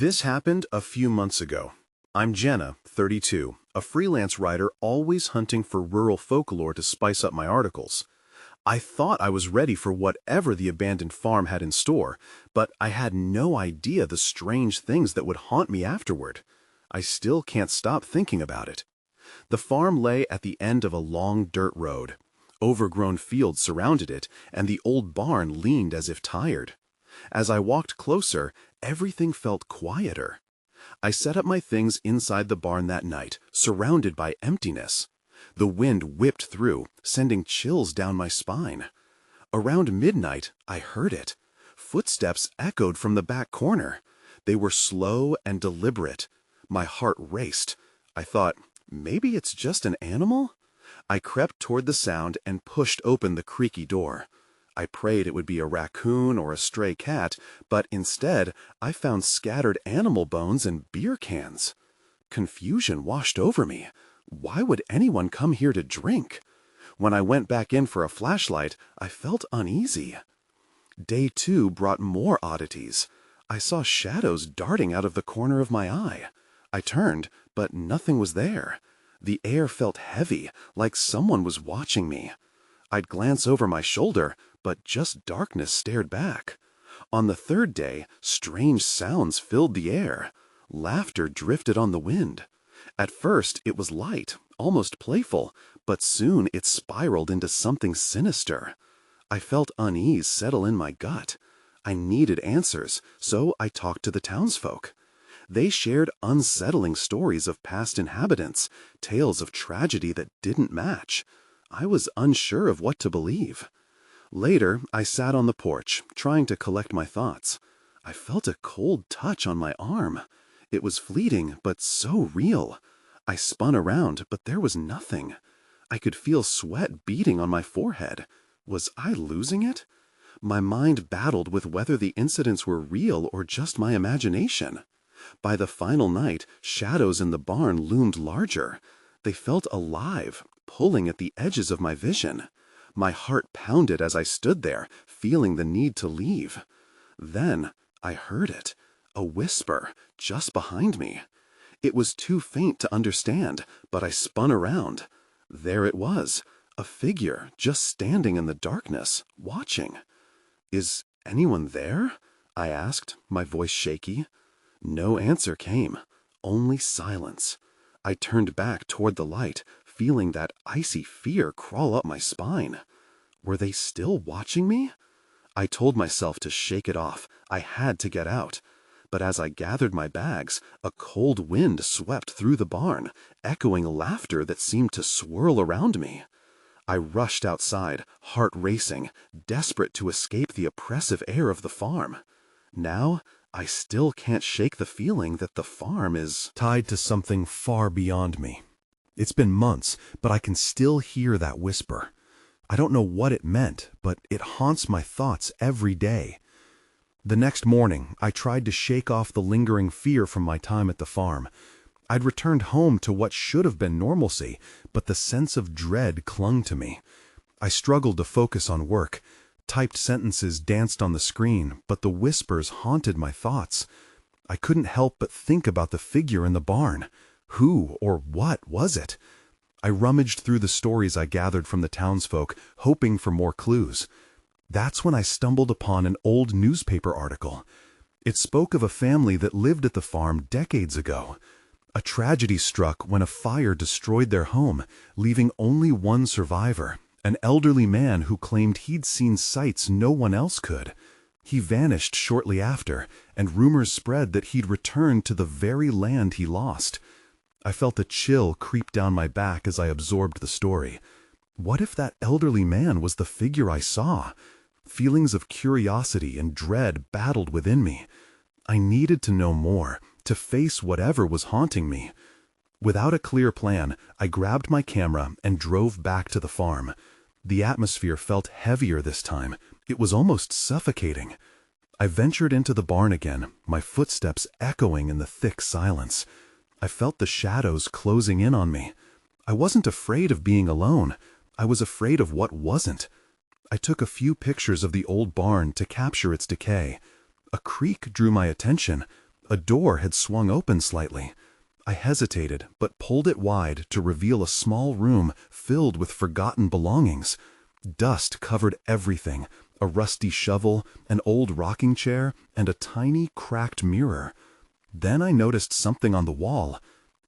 This happened a few months ago. I'm Jenna, 32, a freelance writer always hunting for rural folklore to spice up my articles. I thought I was ready for whatever the abandoned farm had in store, but I had no idea the strange things that would haunt me afterward. I still can't stop thinking about it. The farm lay at the end of a long dirt road. Overgrown fields surrounded it, and the old barn leaned as if tired. As I walked closer, everything felt quieter. I set up my things inside the barn that night, surrounded by emptiness. The wind whipped through, sending chills down my spine. Around midnight, I heard it. Footsteps echoed from the back corner. They were slow and deliberate. My heart raced. I thought, maybe it's just an animal? I crept toward the sound and pushed open the creaky door. I prayed it would be a raccoon or a stray cat, but instead I found scattered animal bones and beer cans. Confusion washed over me. Why would anyone come here to drink? When I went back in for a flashlight, I felt uneasy. Day 2 brought more oddities. I saw shadows darting out of the corner of my eye. I turned, but nothing was there. The air felt heavy, like someone was watching me. I'd glance over my shoulder, but just darkness stared back. On the third day, strange sounds filled the air. Laughter drifted on the wind. At first, it was light, almost playful, but soon it spiraled into something sinister. I felt unease settle in my gut. I needed answers, so I talked to the townsfolk. They shared unsettling stories of past inhabitants, tales of tragedy that didn't match. I was unsure of what to believe. Later, I sat on the porch, trying to collect my thoughts. I felt a cold touch on my arm. It was fleeting, but so real. I spun around, but there was nothing. I could feel sweat beading on my forehead. Was I losing it? My mind battled with whether the incidents were real or just my imagination. By the final night, shadows in the barn loomed larger. They felt alive, pulling at the edges of my vision. My heart pounded as I stood there, feeling the need to leave. Then I heard it, a whisper, just behind me. It was too faint to understand, but I spun around. There it was, a figure just standing in the darkness, watching. "Is anyone there?" I asked, my voice shaky. No answer came, only silence. I turned back toward the light, feeling that icy fear crawl up my spine. Were they still watching me? I told myself to shake it off. I had to get out. But as I gathered my bags, a cold wind swept through the barn, echoing laughter that seemed to swirl around me. I rushed outside, heart racing, desperate to escape the oppressive air of the farm. Now, I still can't shake the feeling that the farm is tied to something far beyond me. It's been months, but I can still hear that whisper. I don't know what it meant, but it haunts my thoughts every day. The next morning, I tried to shake off the lingering fear from my time at the farm. I'd returned home to what should have been normalcy, but the sense of dread clung to me. I struggled to focus on work. Typed sentences danced on the screen, but the whispers haunted my thoughts. I couldn't help but think about the figure in the barn. Who or what was it? I rummaged through the stories I gathered from the townsfolk, hoping for more clues. That's when I stumbled upon an old newspaper article. It spoke of a family that lived at the farm decades ago. A tragedy struck when a fire destroyed their home, leaving only one survivor, an elderly man who claimed he'd seen sights no one else could. He vanished shortly after, and rumors spread that he'd returned to the very land he lost. I felt a chill creep down my back as I absorbed the story. What if that elderly man was the figure I saw? Feelings of curiosity and dread battled within me. I needed to know more, to face whatever was haunting me. Without a clear plan, I grabbed my camera and drove back to the farm. The atmosphere felt heavier this time. It was almost suffocating. I ventured into the barn again, my footsteps echoing in the thick silence. I felt the shadows closing in on me. I wasn't afraid of being alone. I was afraid of what wasn't. I took a few pictures of the old barn to capture its decay. A creak drew my attention. A door had swung open slightly. I hesitated, but pulled it wide to reveal a small room filled with forgotten belongings. Dust covered everything: a rusty shovel, an old rocking chair, and a tiny, cracked mirror. Then I noticed something on the wall.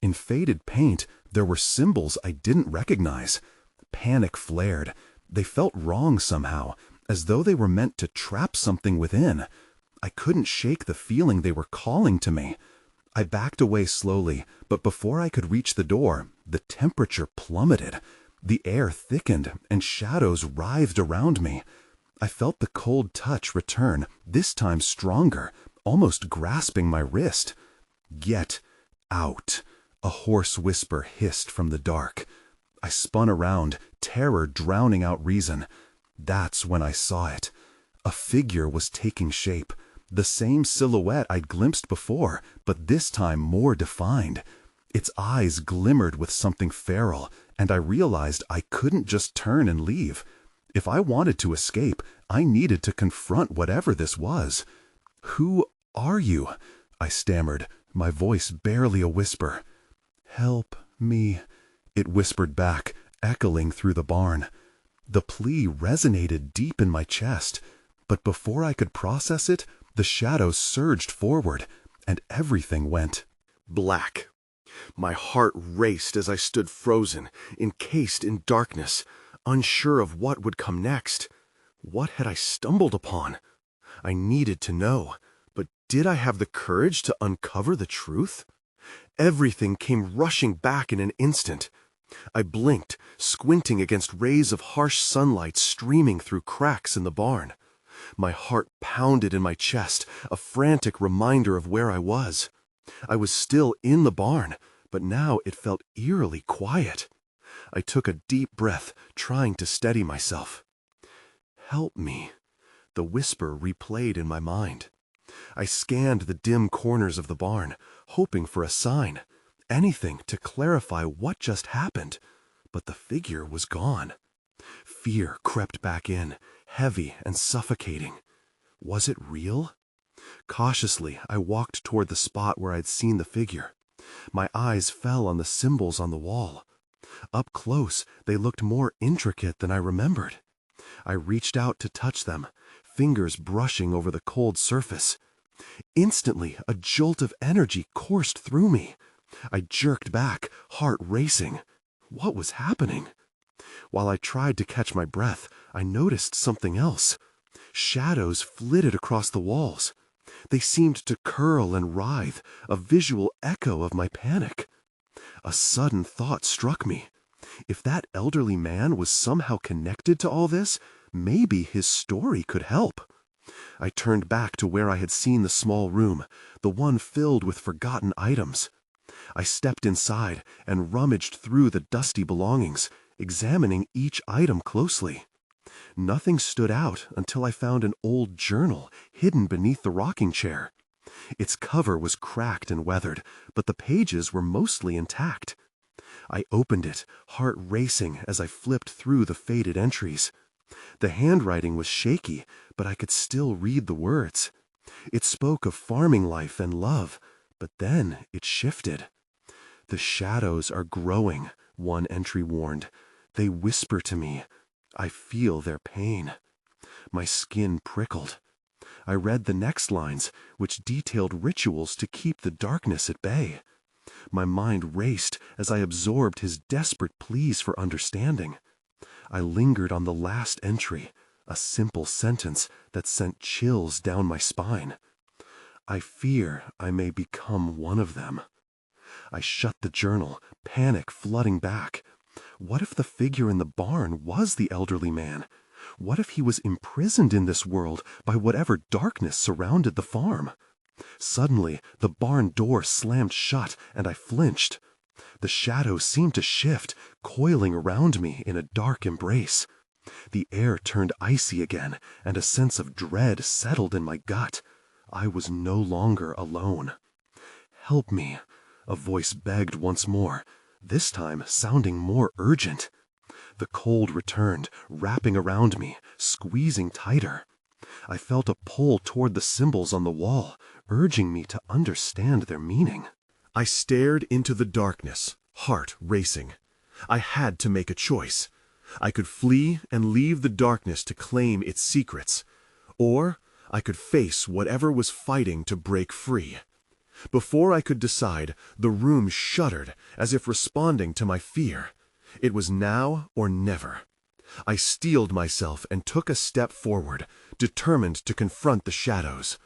In faded paint, there were symbols I didn't recognize. Panic flared. They felt wrong somehow, as though they were meant to trap something within. I couldn't shake the feeling they were calling to me. I backed away slowly, but before I could reach the door, the temperature plummeted. The air thickened, and shadows writhed around me. I felt the cold touch return, this time stronger, almost grasping my wrist. "Get out," a hoarse whisper hissed from the dark. I spun around, terror drowning out reason. That's when I saw it. A figure was taking shape. The same silhouette I'd glimpsed before, but this time more defined. Its eyes glimmered with something feral, and I realized I couldn't just turn and leave. If I wanted to escape, I needed to confront whatever this was. "Who are you?" I stammered, my voice barely a whisper. "Help me," it whispered back, echoing through the barn. The plea resonated deep in my chest, but before I could process it, the shadows surged forward, and everything went black. My heart raced as I stood frozen, encased in darkness, unsure of what would come next. What had I stumbled upon? I needed to know, but did I have the courage to uncover the truth? Everything came rushing back in an instant. I blinked, squinting against rays of harsh sunlight streaming through cracks in the barn. My heart pounded in my chest, a frantic reminder of where I was. I was still in the barn, but now it felt eerily quiet. I took a deep breath, trying to steady myself. "Help me," the whisper replayed in my mind. I scanned the dim corners of the barn, hoping for a sign, anything to clarify what just happened, but the figure was gone. Fear crept back in, heavy and suffocating. Was it real? Cautiously, I walked toward the spot where I'd seen the figure. My eyes fell on the symbols on the wall. Up close, they looked more intricate than I remembered. I reached out to touch them, fingers brushing over the cold surface. Instantly, a jolt of energy coursed through me. I jerked back, heart racing. What was happening? While I tried to catch my breath, I noticed something else. Shadows flitted across the walls. They seemed to curl and writhe, a visual echo of my panic. A sudden thought struck me. If that elderly man was somehow connected to all this, maybe his story could help. I turned back to where I had seen the small room, the one filled with forgotten items. I stepped inside and rummaged through the dusty belongings, examining each item closely. Nothing stood out until I found an old journal hidden beneath the rocking chair. Its cover was cracked and weathered, but the pages were mostly intact. I opened it, heart racing as I flipped through the faded entries. The handwriting was shaky, but I could still read the words. It spoke of farming life and love, but then it shifted. "The shadows are growing," one entry warned. "They whisper to me. I feel their pain." My skin prickled. I read the next lines, which detailed rituals to keep the darkness at bay. My mind raced as I absorbed his desperate pleas for understanding. I lingered on the last entry, a simple sentence that sent chills down my spine. "I fear I may become one of them." I shut the journal, panic flooding back. What if the figure in the barn was the elderly man? What if he was imprisoned in this world by whatever darkness surrounded the farm? Suddenly, the barn door slammed shut, and I flinched. The shadows seemed to shift, coiling around me in a dark embrace. The air turned icy again, and a sense of dread settled in my gut. I was no longer alone. "Help me," a voice begged once more, this time sounding more urgent. The cold returned, wrapping around me, squeezing tighter. I felt a pull toward the symbols on the wall, urging me to understand their meaning. I stared into the darkness, heart racing. I had to make a choice. I could flee and leave the darkness to claim its secrets, or I could face whatever was fighting to break free. Before I could decide, the room shuddered as if responding to my fear. It was now or never. I steeled myself and took a step forward, determined to confront the shadows.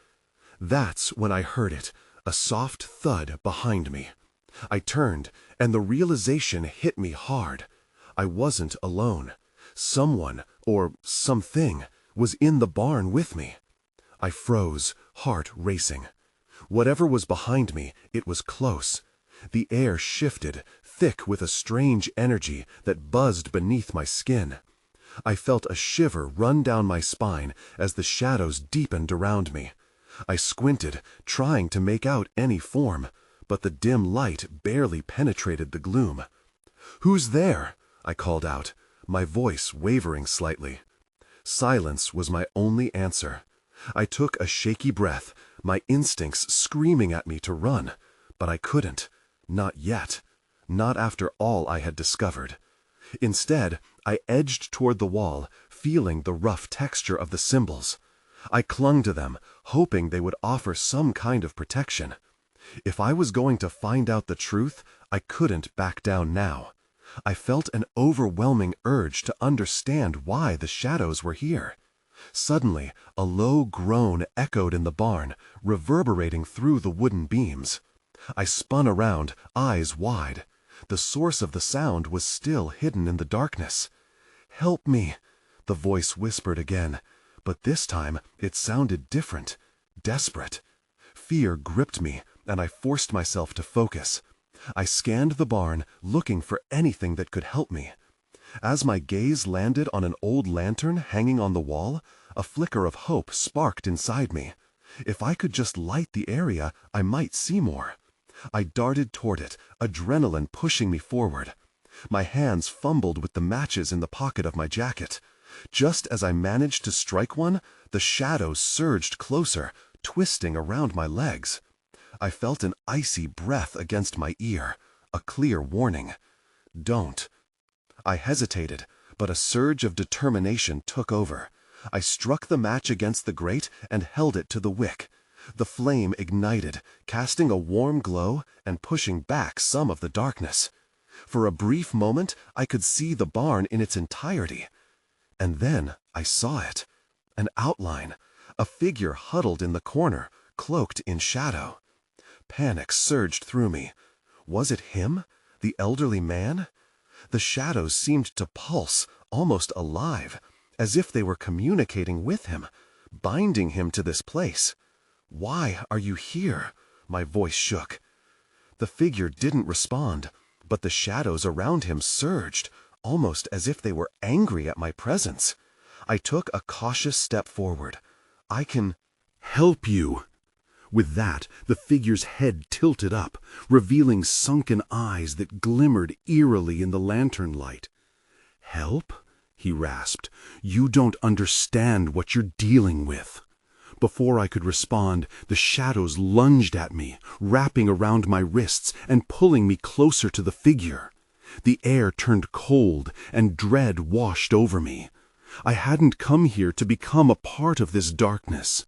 That's when I heard it, a soft thud behind me. I turned, and the realization hit me hard. I wasn't alone. Someone, or something, was in the barn with me. I froze, heart racing. Whatever was behind me, it was close. The air shifted, thick with a strange energy that buzzed beneath my skin. I felt a shiver run down my spine as the shadows deepened around me. I squinted, trying to make out any form, but the dim light barely penetrated the gloom. "Who's there?" I called out, my voice wavering slightly. Silence was my only answer. I took a shaky breath, my instincts screaming at me to run, but I couldn't. Not yet. Not after all I had discovered. Instead, I edged toward the wall, feeling the rough texture of the symbols. I clung to them, hoping they would offer some kind of protection. If I was going to find out the truth, I couldn't back down now. I felt an overwhelming urge to understand why the shadows were here. Suddenly, a low groan echoed in the barn, reverberating through the wooden beams. I spun around, eyes wide. The source of the sound was still hidden in the darkness. "Help me," the voice whispered again, but this time it sounded different, desperate. Fear gripped me, and I forced myself to focus. I scanned the barn, looking for anything that could help me. As my gaze landed on an old lantern hanging on the wall, a flicker of hope sparked inside me. If I could just light the area, I might see more. I darted toward it, adrenaline pushing me forward. My hands fumbled with the matches in the pocket of my jacket. Just as I managed to strike one, the shadows surged closer, twisting around my legs. I felt an icy breath against my ear, a clear warning. "Don't." I hesitated, but a surge of determination took over. I struck the match against the grate and held it to the wick. The flame ignited, casting a warm glow and pushing back some of the darkness. For a brief moment, I could see the barn in its entirety. And then I saw it. An outline, a figure huddled in the corner, cloaked in shadow. Panic surged through me. Was it him, the elderly man? The shadows seemed to pulse, almost alive, as if they were communicating with him, binding him to this place. "Why are you here?" My voice shook. The figure didn't respond, but the shadows around him surged, almost as if they were angry at my presence. I took a cautious step forward. "I can help you." With that, the figure's head tilted up, revealing sunken eyes that glimmered eerily in the lantern light. "Help?" he rasped. "You don't understand what you're dealing with." Before I could respond, the shadows lunged at me, wrapping around my wrists and pulling me closer to the figure. The air turned cold, and dread washed over me. I hadn't come here to become a part of this darkness.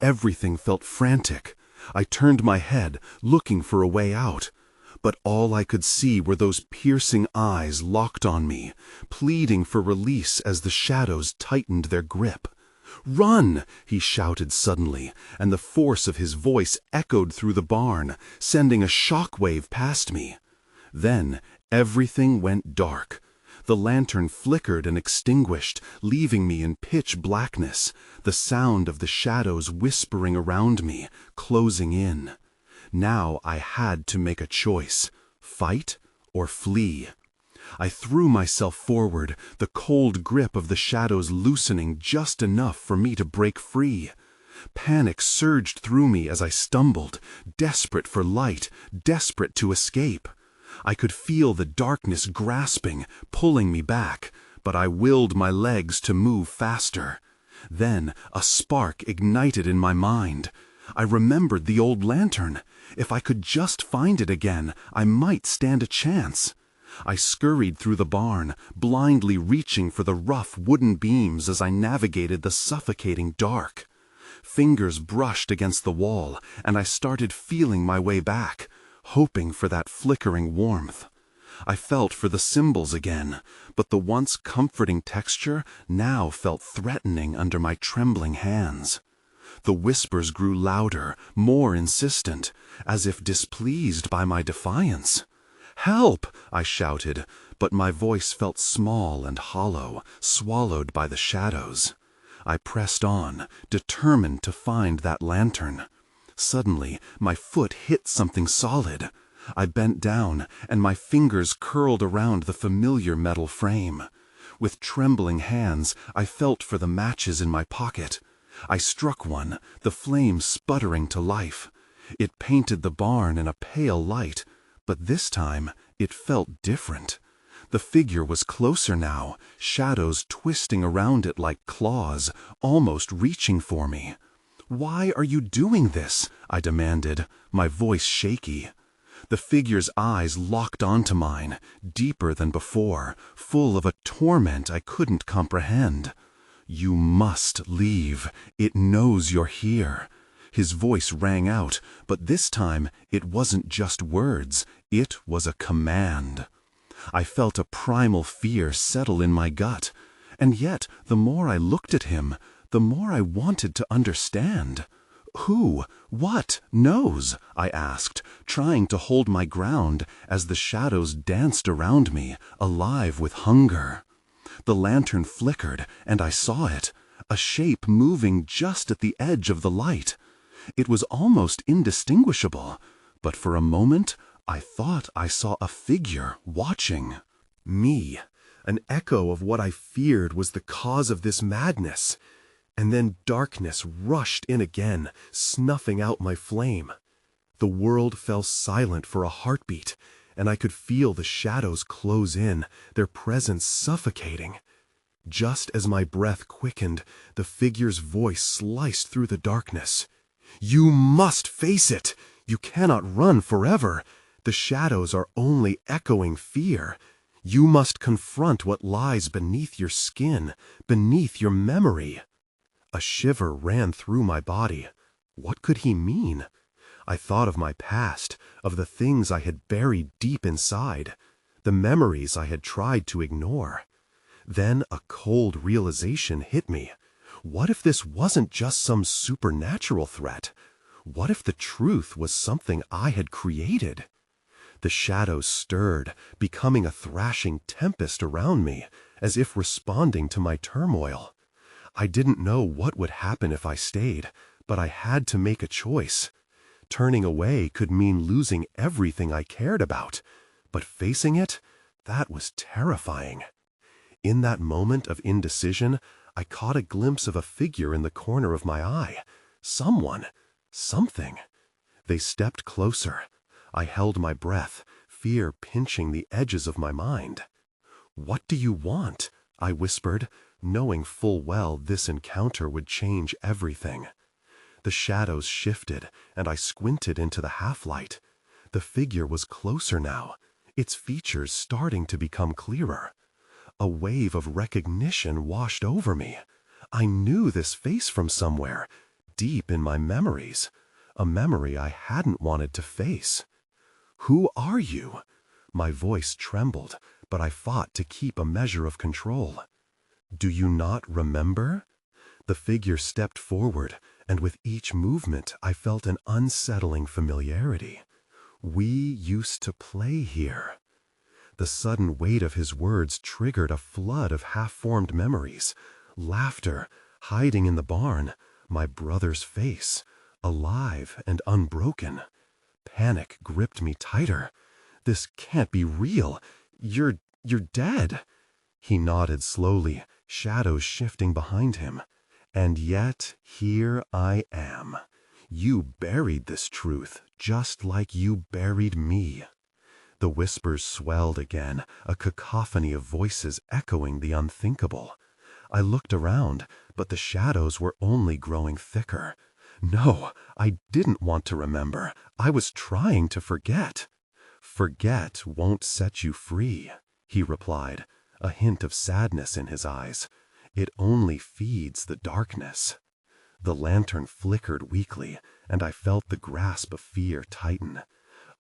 Everything felt frantic. I turned my head, looking for a way out. But all I could see were those piercing eyes locked on me, pleading for release as the shadows tightened their grip. "Run!" he shouted suddenly, and the force of his voice echoed through the barn, sending a shockwave past me. Then everything went dark. The lantern flickered and extinguished, leaving me in pitch blackness, the sound of the shadows whispering around me, closing in. Now I had to make a choice: fight or flee. I threw myself forward, the cold grip of the shadows loosening just enough for me to break free. Panic surged through me as I stumbled, desperate for light, desperate to escape. I could feel the darkness grasping, pulling me back, but I willed my legs to move faster. Then a spark ignited in my mind. I remembered the old lantern. If I could just find it again, I might stand a chance. I scurried through the barn, blindly reaching for the rough wooden beams as I navigated the suffocating dark. Fingers brushed against the wall, and I started feeling my way back, hoping for that flickering warmth. I felt for the symbols again, but the once comforting texture now felt threatening under my trembling hands. The whispers grew louder, more insistent, as if displeased by my defiance. "Help!" I shouted, but my voice felt small and hollow, swallowed by the shadows. I pressed on, determined to find that lantern. Suddenly, my foot hit something solid. I bent down, and my fingers curled around the familiar metal frame. With trembling hands, I felt for the matches in my pocket. I struck one, the flame sputtering to life. It painted the barn in a pale light, but this time it felt different. The figure was closer now, shadows twisting around it like claws, almost reaching for me. "Why are you doing this?" I demanded, my voice shaky. The figure's eyes locked onto mine, deeper than before, full of a torment I couldn't comprehend. "You must leave. It knows you're here." His voice rang out, but this time it wasn't just words, it was a command. I felt a primal fear settle in my gut, and yet the more I looked at him, the more I wanted to understand. "Who, what, knows?" I asked, trying to hold my ground as the shadows danced around me, alive with hunger. The lantern flickered, and I saw it, a shape moving just at the edge of the light. It was almost indistinguishable, but for a moment I thought I saw a figure watching me, an echo of what I feared was the cause of this madness. And then darkness rushed in again, snuffing out my flame. The world fell silent for a heartbeat, and I could feel the shadows close in, their presence suffocating. Just as my breath quickened, the figure's voice sliced through the darkness. "You must face it! You cannot run forever! The shadows are only echoing fear. You must confront what lies beneath your skin, beneath your memory." A shiver ran through my body. What could he mean? I thought of my past, of the things I had buried deep inside, the memories I had tried to ignore. Then a cold realization hit me. What if this wasn't just some supernatural threat? What if the truth was something I had created? The shadows stirred, becoming a thrashing tempest around me, as if responding to my turmoil. I didn't know what would happen if I stayed, but I had to make a choice. Turning away could mean losing everything I cared about, but facing it, that was terrifying. In that moment of indecision, I caught a glimpse of a figure in the corner of my eye. Someone, something. They stepped closer. I held my breath, fear pinching the edges of my mind. "What do you want?" I whispered, knowing full well this encounter would change everything. The shadows shifted, and I squinted into the half-light. The figure was closer now, its features starting to become clearer. A wave of recognition washed over me. I knew this face from somewhere, deep in my memories, a memory I hadn't wanted to face. "Who are you?" My voice trembled, but I fought to keep a measure of control. "Do you not remember?" The figure stepped forward, and with each movement I felt an unsettling familiarity. "We used to play here." The sudden weight of his words triggered a flood of half-formed memories. Laughter, hiding in the barn, my brother's face, alive and unbroken. Panic gripped me tighter. "This can't be real. You're dead." He nodded slowly, shadows shifting behind him. "And yet, here I am. You buried this truth, just like you buried me." The whispers swelled again, a cacophony of voices echoing the unthinkable. I looked around, but the shadows were only growing thicker. No, I didn't want to remember. I was trying to forget. "Forget won't set you free," he replied, a hint of sadness in his eyes. "It only feeds the darkness." The lantern flickered weakly, and I felt the grasp of fear tighten.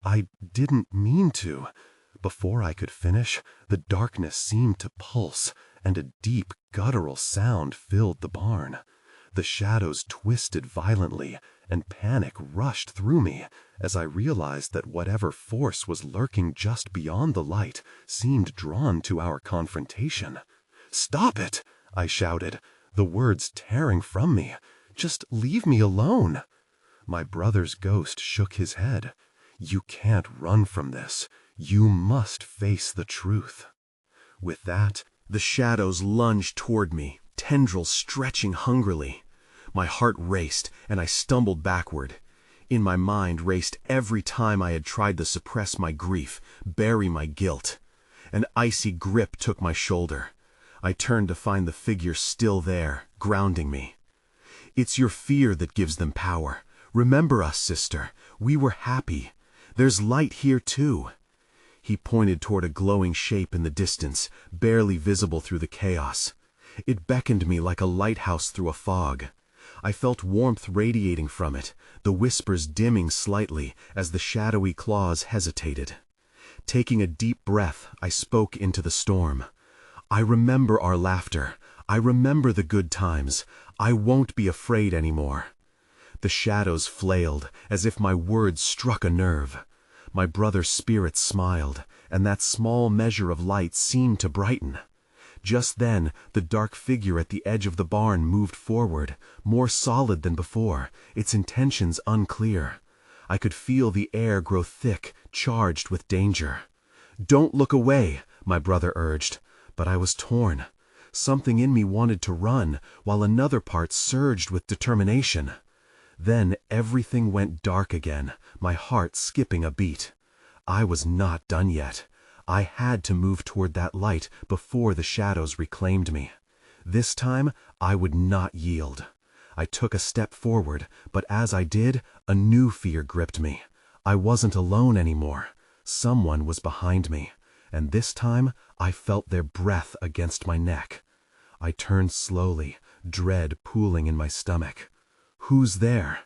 "I didn't mean to." Before I could finish, the darkness seemed to pulse, and a deep, guttural sound filled the barn. The shadows twisted violently, and panic rushed through me as I realized that whatever force was lurking just beyond the light seemed drawn to our confrontation. "Stop it!" I shouted, the words tearing from me. "Just leave me alone." My brother's ghost shook his head. "You can't run from this. You must face the truth." With that, the shadows lunged toward me, tendrils stretching hungrily. My heart raced, and I stumbled backward. In my mind raced every time I had tried to suppress my grief, bury my guilt. An icy grip took my shoulder. I turned to find the figure still there, grounding me. "It's your fear that gives them power. Remember us, sister. We were happy. There's light here too." He pointed toward a glowing shape in the distance, barely visible through the chaos. It beckoned me like a lighthouse through a fog. I felt warmth radiating from it, the whispers dimming slightly as the shadowy claws hesitated. Taking a deep breath, I spoke into the storm. "I remember our laughter. I remember the good times. I won't be afraid anymore." The shadows flailed, as if my words struck a nerve. My brother's spirit smiled, and that small measure of light seemed to brighten. Just then, the dark figure at the edge of the barn moved forward, more solid than before, its intentions unclear. I could feel the air grow thick, charged with danger. "Don't look away," my brother urged, but I was torn. Something in me wanted to run, while another part surged with determination. Then everything went dark again, my heart skipping a beat. I was not done yet. I had to move toward that light before the shadows reclaimed me. This time, I would not yield. I took a step forward, but as I did, a new fear gripped me. I wasn't alone anymore. Someone was behind me, and this time I felt their breath against my neck. I turned slowly, dread pooling in my stomach. "Who's there?"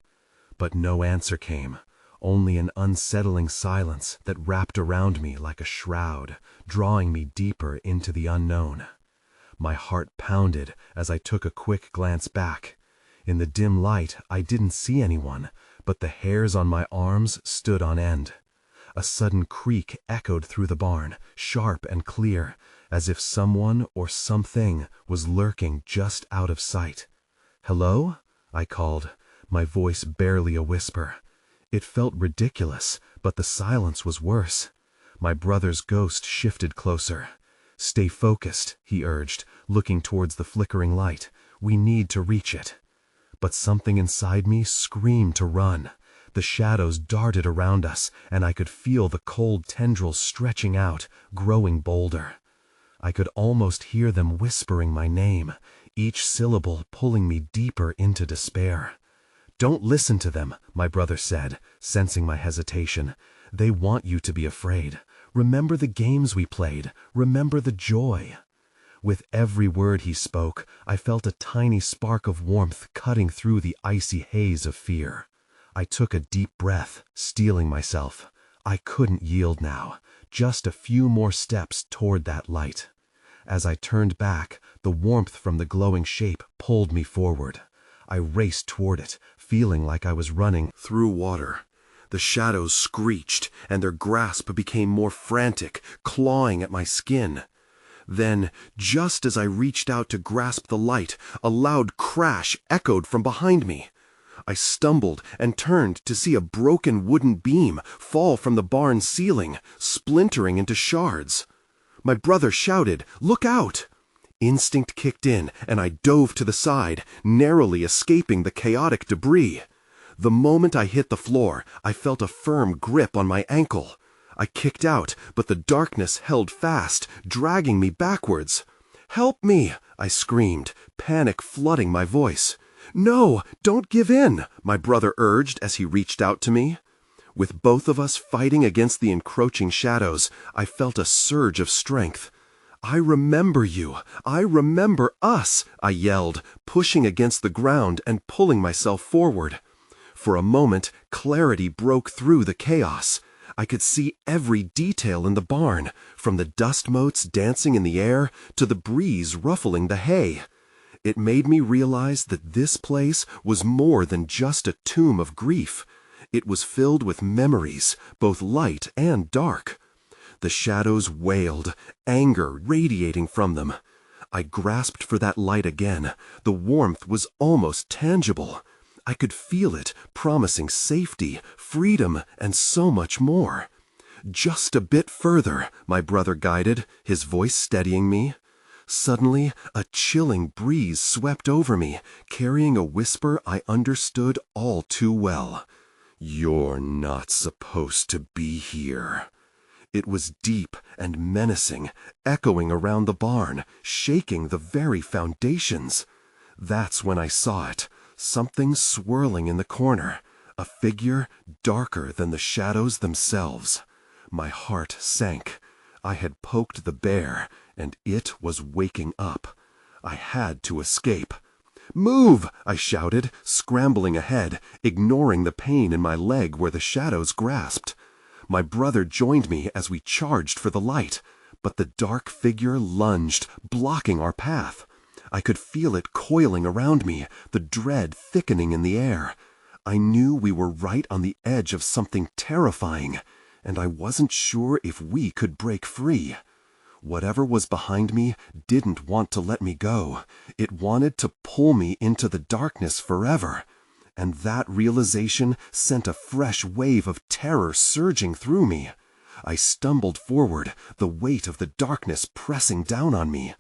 But no answer came. Only an unsettling silence that wrapped around me like a shroud, drawing me deeper into the unknown. My heart pounded as I took a quick glance back. In the dim light, I didn't see anyone, but the hairs on my arms stood on end. A sudden creak echoed through the barn, sharp and clear, as if someone or something was lurking just out of sight. "Hello?" I called, my voice barely a whisper. It felt ridiculous, but the silence was worse. My brother's ghost shifted closer. "Stay focused," he urged, looking towards the flickering light. "We need to reach it." But something inside me screamed to run. The shadows darted around us, and I could feel the cold tendrils stretching out, growing bolder. I could almost hear them whispering my name, each syllable pulling me deeper into despair. "Don't listen to them," my brother said, sensing my hesitation. "They want you to be afraid. Remember the games we played. Remember the joy." With every word he spoke, I felt a tiny spark of warmth cutting through the icy haze of fear. I took a deep breath, steeling myself. I couldn't yield now. Just a few more steps toward that light. As I turned back, the warmth from the glowing shape pulled me forward. I raced toward it, feeling like I was running through water. The shadows screeched, and their grasp became more frantic, clawing at my skin. Then, just as I reached out to grasp the light, a loud crash echoed from behind me. I stumbled and turned to see a broken wooden beam fall from the barn ceiling, splintering into shards. My brother shouted, "Look out!" Instinct kicked in, and I dove to the side, narrowly escaping the chaotic debris. The moment I hit the floor, I felt a firm grip on my ankle. I kicked out, but the darkness held fast, dragging me backwards. "Help me!" I screamed, panic flooding my voice. "No, don't give in," my brother urged as he reached out to me. With both of us fighting against the encroaching shadows, I felt a surge of strength. "I remember you. I remember us," I yelled, pushing against the ground and pulling myself forward. For a moment, clarity broke through the chaos. I could see every detail in the barn, from the dust motes dancing in the air to the breeze ruffling the hay. It made me realize that this place was more than just a tomb of grief. It was filled with memories, both light and dark. The shadows wailed, anger radiating from them. I grasped for that light again. The warmth was almost tangible. I could feel it, promising safety, freedom, and so much more. "Just a bit further," my brother guided, his voice steadying me. Suddenly, a chilling breeze swept over me, carrying a whisper I understood all too well. "You're not supposed to be here." It was deep and menacing, echoing around the barn, shaking the very foundations. That's when I saw it, something swirling in the corner, a figure darker than the shadows themselves. My heart sank. I had poked the bear, and it was waking up. I had to escape. "Move!" I shouted, scrambling ahead, ignoring the pain in my leg where the shadows grasped. My brother joined me as we charged for the light, but the dark figure lunged, blocking our path. I could feel it coiling around me, the dread thickening in the air. I knew we were right on the edge of something terrifying, and I wasn't sure if we could break free. Whatever was behind me didn't want to let me go. It wanted to pull me into the darkness forever. And that realization sent a fresh wave of terror surging through me. I stumbled forward, the weight of the darkness pressing down on me.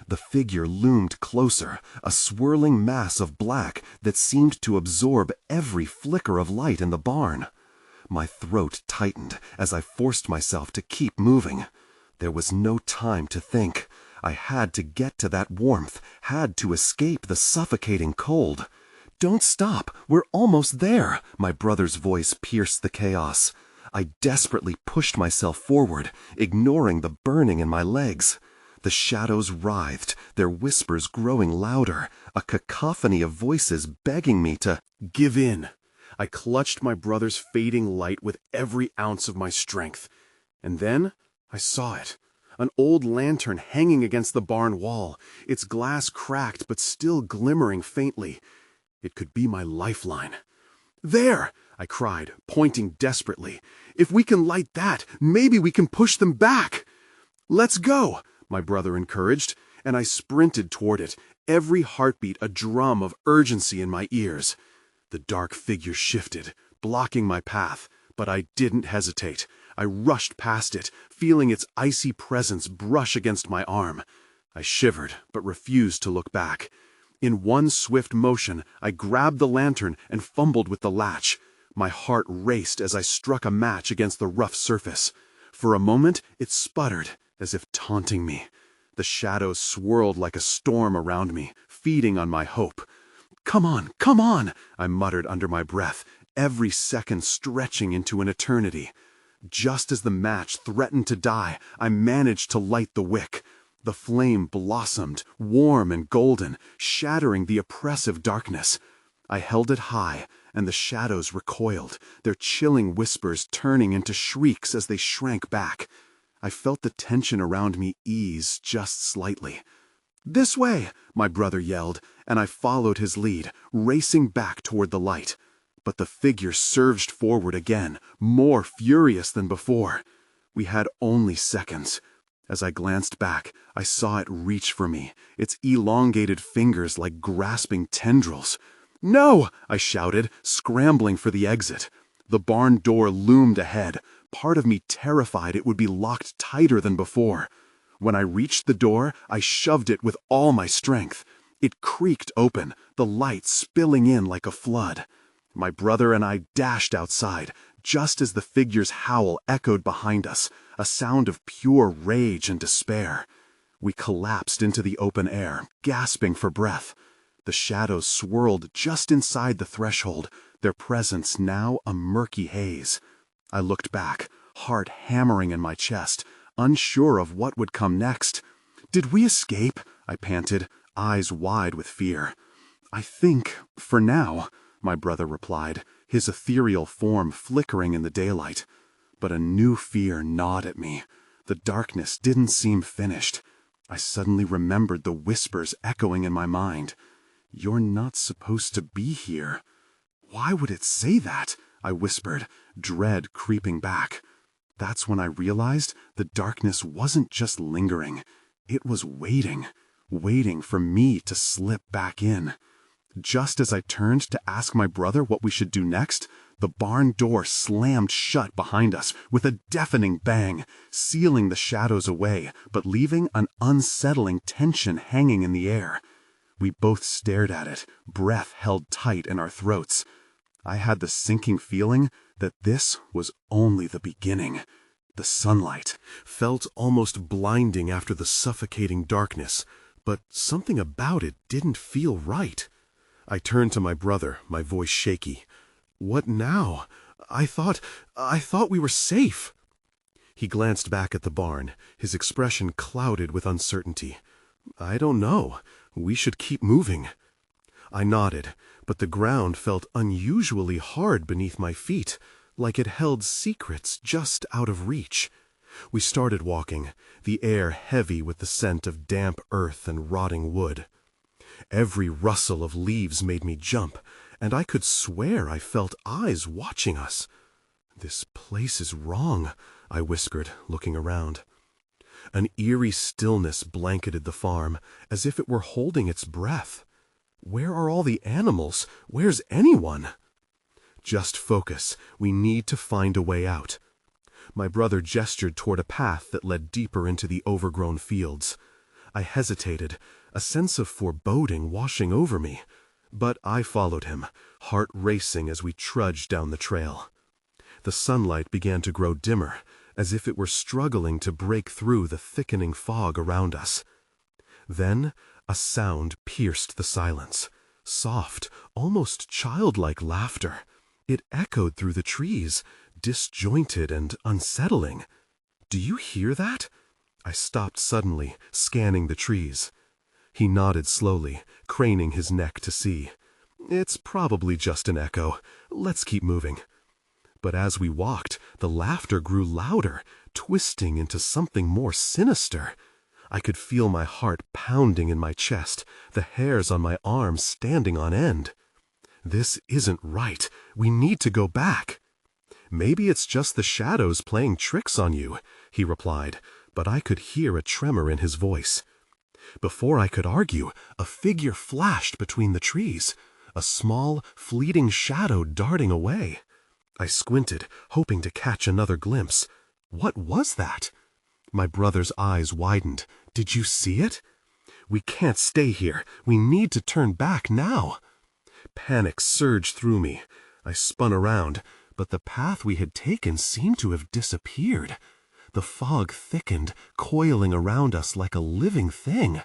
The figure loomed closer, a swirling mass of black that seemed to absorb every flicker of light in the barn. My throat tightened as I forced myself to keep moving. There was no time to think. I had to get to that warmth, had to escape the suffocating cold. "Don't stop, we're almost there," my brother's voice pierced the chaos. I desperately pushed myself forward, ignoring the burning in my legs. The shadows writhed, their whispers growing louder, a cacophony of voices begging me to give in. I clutched my brother's fading light with every ounce of my strength. And then I saw it. An old lantern hanging against the barn wall, its glass cracked but still glimmering faintly. It could be my lifeline. "There!" I cried, pointing desperately. "If we can light that, maybe we can push them back." "Let's go," my brother encouraged, and I sprinted toward it, every heartbeat a drum of urgency in my ears. The dark figure shifted, blocking my path, but I didn't hesitate. I rushed past it, feeling its icy presence brush against my arm. I shivered, but refused to look back. In one swift motion, I grabbed the lantern and fumbled with the latch. My heart raced as I struck a match against the rough surface. For a moment, it sputtered, as if taunting me. The shadows swirled like a storm around me, feeding on my hope. Come on," I muttered under my breath, every second stretching into an eternity. Just as the match threatened to die, I managed to light the wick. The flame blossomed, warm and golden, shattering the oppressive darkness. I held it high, and the shadows recoiled, their chilling whispers turning into shrieks as they shrank back. I felt the tension around me ease just slightly. "This way," my brother yelled, and I followed his lead, racing back toward the light. But the figure surged forward again, more furious than before. We had only seconds. As I glanced back, I saw it reach for me, its elongated fingers like grasping tendrils. "No!" I shouted, scrambling for the exit. The barn door loomed ahead, part of me terrified it would be locked tighter than before. When I reached the door, I shoved it with all my strength. It creaked open, the light spilling in like a flood. My brother and I dashed outside, just as the figure's howl echoed behind us, a sound of pure rage and despair. We collapsed into the open air, gasping for breath. The shadows swirled just inside the threshold, their presence now a murky haze. I looked back, heart hammering in my chest, unsure of what would come next. "Did we escape?" I panted, eyes wide with fear. "I think, for now," my brother replied, his ethereal form flickering in the daylight. But a new fear gnawed at me. The darkness didn't seem finished. I suddenly remembered the whispers echoing in my mind. "You're not supposed to be here." "Why would it say that?" I whispered, dread creeping back. That's when I realized the darkness wasn't just lingering. It was waiting for me to slip back in. Just as I turned to ask my brother what we should do next, the barn door slammed shut behind us with a deafening bang, sealing the shadows away, but leaving an unsettling tension hanging in the air. We both stared at it, breath held tight in our throats. I had the sinking feeling that this was only the beginning. The sunlight felt almost blinding after the suffocating darkness, but something about it didn't feel right. I turned to my brother, my voice shaky. "What now? I thought we were safe." He glanced back at the barn, his expression clouded with uncertainty. "I don't know. We should keep moving." I nodded, but the ground felt unusually hard beneath my feet, like it held secrets just out of reach. We started walking, the air heavy with the scent of damp earth and rotting wood. Every rustle of leaves made me jump, and I could swear I felt eyes watching us. "This place is wrong," I whispered, looking around. An eerie stillness blanketed the farm, as if it were holding its breath. Where are all the animals? Where's anyone? "Just focus. We need to find a way out." My brother gestured toward a path that led deeper into the overgrown fields. I hesitated, a sense of foreboding washing over me, but I followed him, heart racing as we trudged down the trail. The sunlight began to grow dimmer, as if it were struggling to break through the thickening fog around us. Then a sound pierced the silence. Soft, almost childlike laughter. It echoed through the trees, disjointed and unsettling. "Do you hear that?" I stopped suddenly, scanning the trees. He nodded slowly, craning his neck to see. "It's probably just an echo. Let's keep moving." But as we walked, the laughter grew louder, twisting into something more sinister. I could feel my heart pounding in my chest, the hairs on my arms standing on end. "This isn't right. We need to go back." "Maybe it's just the shadows playing tricks on you," he replied, but I could hear a tremor in his voice. Before I could argue, a figure flashed between the trees, a small, fleeting shadow darting away. I squinted, hoping to catch another glimpse. What was that? My brother's eyes widened. "Did you see it?" "We can't stay here. We need to turn back now." Panic surged through me. I spun around, but the path we had taken seemed to have disappeared. The fog thickened, coiling around us like a living thing.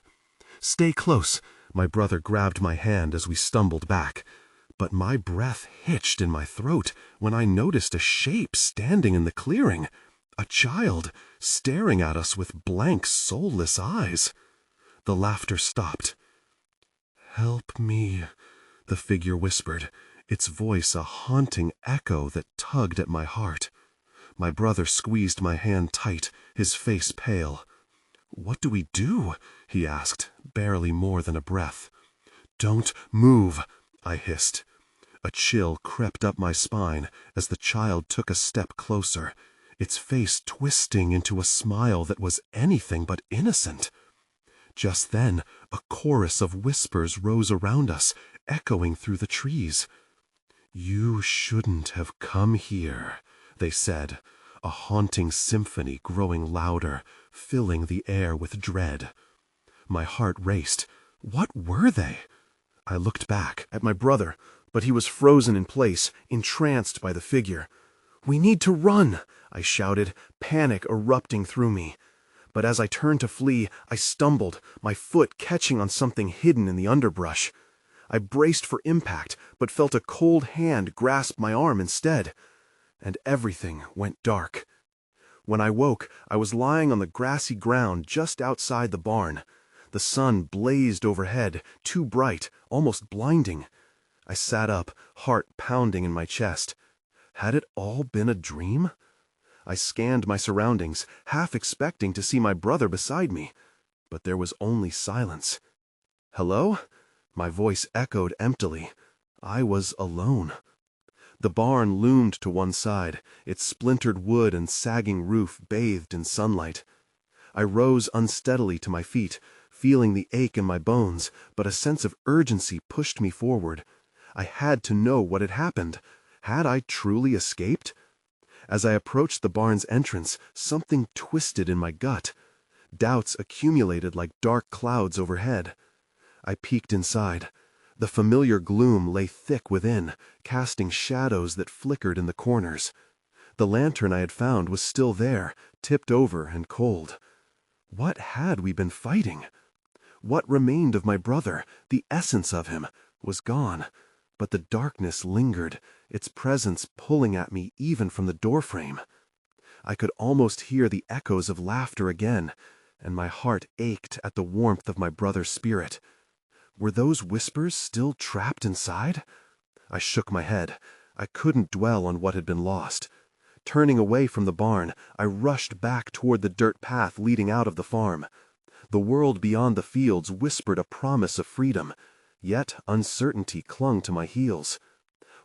"Stay close." My brother grabbed my hand as we stumbled back. But my breath hitched in my throat when I noticed a shape standing in the clearing. A child, staring at us with blank, soulless eyes. The laughter stopped. "Help me," the figure whispered, its voice a haunting echo that tugged at my heart. My brother squeezed my hand tight, his face pale. "What do we do?" he asked, barely more than a breath. "Don't move," I hissed. A chill crept up my spine as the child took a step closer, its face twisting into a smile that was anything but innocent. Just then, a chorus of whispers rose around us, echoing through the trees. "You shouldn't have come here," they said, a haunting symphony growing louder, filling the air with dread. My heart raced. What were they? I looked back at my brother, but he was frozen in place, entranced by the figure. "We need to run," I shouted, panic erupting through me. but as I turned to flee, I stumbled, my foot catching on something hidden in the underbrush. I braced for impact, but felt a cold hand grasp my arm instead, and everything went dark. When I woke, I was lying on the grassy ground just outside the barn. The sun blazed overhead, too bright, almost blinding. I sat up, heart pounding in my chest. Had it all been a dream? I scanned my surroundings, half expecting to see my brother beside me, but there was only silence. Hello? My voice echoed emptily. I was alone. The barn loomed to one side, its splintered wood and sagging roof bathed in sunlight. I rose unsteadily to my feet, feeling the ache in my bones, but a sense of urgency pushed me forward. I had to know what had happened. Had I truly escaped? As I approached the barn's entrance, something twisted in my gut. Doubts accumulated like dark clouds overhead. I peeked inside. The familiar gloom lay thick within, casting shadows that flickered in the corners. The lantern I had found was still there, tipped over and cold. What had we been fighting? What remained of my brother, the essence of him, was gone, but the darkness lingered, its presence pulling at me even from the doorframe. I could almost hear the echoes of laughter again, and my heart ached at the warmth of my brother's spirit. Were those whispers still trapped inside? I shook my head. I couldn't dwell on what had been lost. Turning away from the barn, I rushed back toward the dirt path leading out of the farm. The world beyond the fields whispered a promise of freedom, yet uncertainty clung to my heels.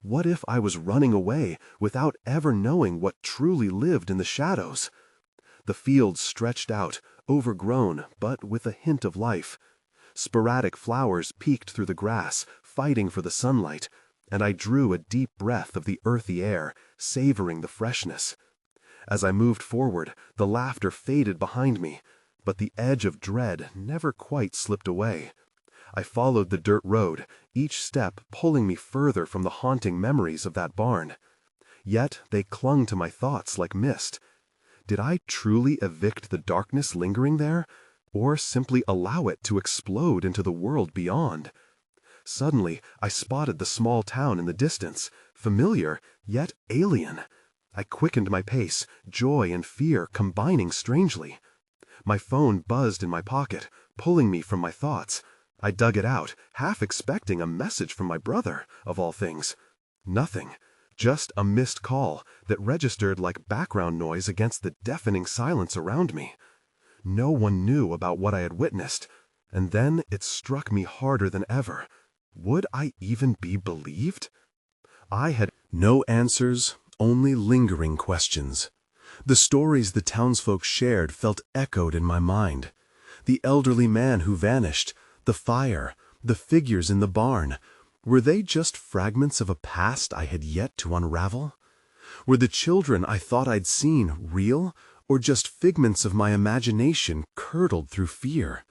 What if I was running away without ever knowing what truly lived in the shadows? The fields stretched out, overgrown, but with a hint of life. Sporadic flowers peeked through the grass, fighting for the sunlight, and I drew a deep breath of the earthy air, savoring the freshness. As I moved forward, the laughter faded behind me, but the edge of dread never quite slipped away. I followed the dirt road, each step pulling me further from the haunting memories of that barn. Yet they clung to my thoughts like mist. Did I truly evict the darkness lingering there, or simply allow it to explode into the world beyond? Suddenly, I spotted the small town in the distance, familiar, yet alien. I quickened my pace, joy and fear combining strangely. My phone buzzed in my pocket, pulling me from my thoughts. I dug it out, half expecting a message from my brother, of all things. Nothing. Just a missed call that registered like background noise against the deafening silence around me. No one knew about what I had witnessed, and then it struck me harder than ever. Would I even be believed? I had no answers, only lingering questions. The stories the townsfolk shared felt echoed in my mind. The elderly man who vanished, the fire, the figures in the barn. Were they just fragments of a past I had yet to unravel? Were the children I thought I'd seen real, or just figments of my imagination curdled through fear?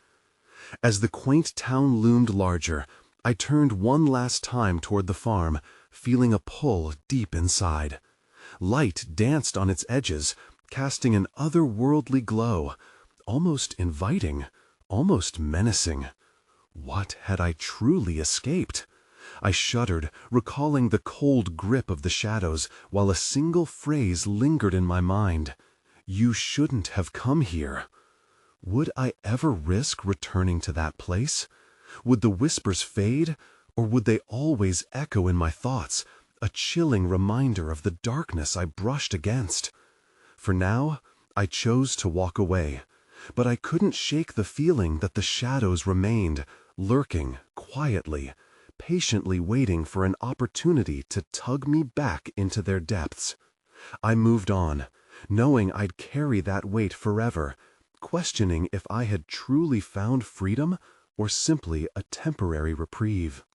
As the quaint town loomed larger, I turned one last time toward the farm, feeling a pull deep inside. Light danced on its edges, casting an otherworldly glow, almost inviting, almost menacing. What had I truly escaped? I shuddered, recalling the cold grip of the shadows, while a single phrase lingered in my mind. You shouldn't have come here. Would I ever risk returning to that place? Would the whispers fade, or would they always echo in my thoughts, a chilling reminder of the darkness I brushed against? For now, I chose to walk away, but I couldn't shake the feeling that the shadows remained, lurking quietly, patiently waiting for an opportunity to tug me back into their depths. I moved on, knowing I'd carry that weight forever, questioning if I had truly found freedom or simply a temporary reprieve.